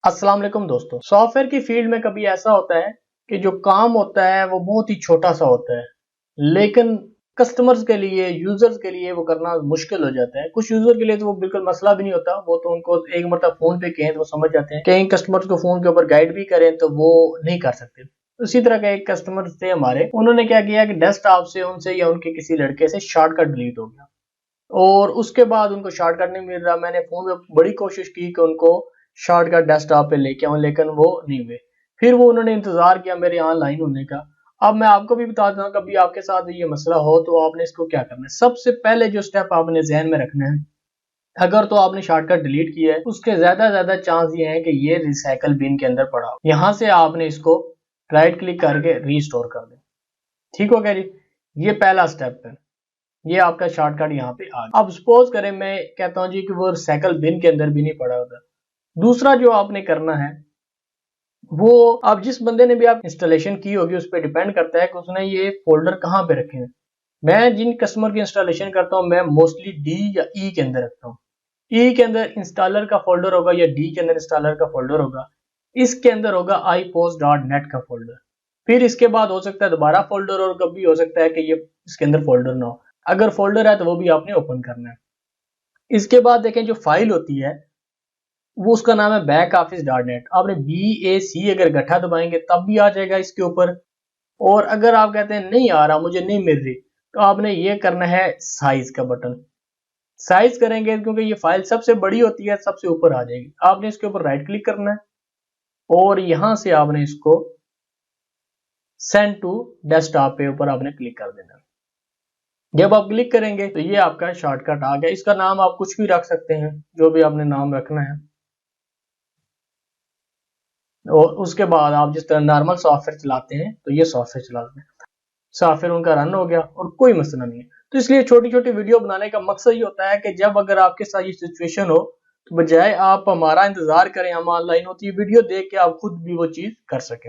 अस्सलाम वालेकुम दोस्तों। सॉफ्टवेयर की फील्ड में कभी ऐसा होता है कि जो काम होता है वो बहुत ही छोटा सा होता है, लेकिन कस्टमर्स के लिए, यूजर्स के लिए वो करना मुश्किल हो जाता है। कुछ यूजर के लिए तो वो बिल्कुल मसला भी नहीं होता, वो तो उनको एक मरतबा फोन पे कहें तो वो समझ जाते हैं। कई कस्टमर्स को फोन के ऊपर गाइड भी करें तो वो नहीं कर सकते। उसी तरह का एक कस्टमर थे हमारे, उन्होंने क्या किया कि डेस्कटॉप से उनसे या उनके किसी लड़के से शॉर्टकट डिलीट हो गया और उसके बाद उनको शॉर्टकट नहीं मिल रहा। मैंने फोन में बड़ी कोशिश की कि उनको शॉर्टकट डेस्कटॉप पे लेके आऊं, लेकिन वो नहीं हुए। फिर वो उन्होंने इंतजार किया मेरे ऑनलाइन होने का। अब मैं आपको भी बता दूं, कभी आपके साथ ये मसला हो तो आपने इसको क्या करना है। सबसे पहले जो स्टेप आपने जहन में रखना है, अगर तो आपने शॉर्टकट डिलीट किया है, उसके ज्यादा चांस ये है कि ये रिसाइकल बिन के अंदर पड़ा हो। यहाँ से आपने इसको राइट क्लिक करके रीस्टोर कर दें। ठीक हो गया जी। ये पहला स्टेप है, ये आपका शॉर्टकट यहाँ पे आ गया। अब सपोज करें मैं कहता हूँ जी कि वो रिसाइकल बिन के अंदर भी नहीं पड़ा होता। दूसरा जो आपने करना है वो, अब जिस बंदे ने भी आप इंस्टॉलेशन की होगी उस पर डिपेंड करता है कि उसने ये फोल्डर कहाँ पे रखे हैं। मैं जिन कस्टमर की इंस्टॉलेशन करता हूँ मैं मोस्टली डी या ई के अंदर रखता हूँ। ई के अंदर इंस्टॉलर का फोल्डर होगा या डी के अंदर इंस्टॉलर का फोल्डर होगा। इसके अंदर होगा ipost.net का फोल्डर। फिर इसके बाद हो सकता है दोबारा फोल्डर, और कभी हो सकता है कि ये इसके अंदर फोल्डर ना हो। अगर फोल्डर है तो वो भी आपने ओपन करना है। इसके बाद देखें जो फाइल होती है वो, उसका नाम है बैक ऑफिस डॉट नेट। आपने BAC अगर गठा दबाएंगे तब भी आ जाएगा इसके ऊपर। और अगर आप कहते हैं नहीं आ रहा, मुझे नहीं मिल रही, तो आपने ये करना है साइज का बटन। साइज करेंगे क्योंकि ये फाइल सबसे बड़ी होती है, सबसे ऊपर आ जाएगी। आपने इसके ऊपर राइट क्लिक करना है और यहां से आपने इसको सेंड टू डेस्कटॉप पे ऊपर आपने क्लिक कर देना। जब आप क्लिक करेंगे तो ये आपका शॉर्टकट आ गया। इसका नाम आप कुछ भी रख सकते हैं, जो भी आपने नाम रखना है। और उसके बाद आप जिस तरह नॉर्मल सॉफ्टवेयर चलाते हैं तो ये सॉफ्टवेयर चलाते हैं। सॉफ्टवेयर उनका रन हो गया और कोई मसला नहीं है। तो इसलिए छोटी छोटी वीडियो बनाने का मकसद ये होता है कि जब अगर आपके साथ ये सिचुएशन हो तो बजाय आप हमारा इंतजार करें हम ऑनलाइन हो, तो ये वीडियो देख के आप खुद भी वो चीज कर सकें।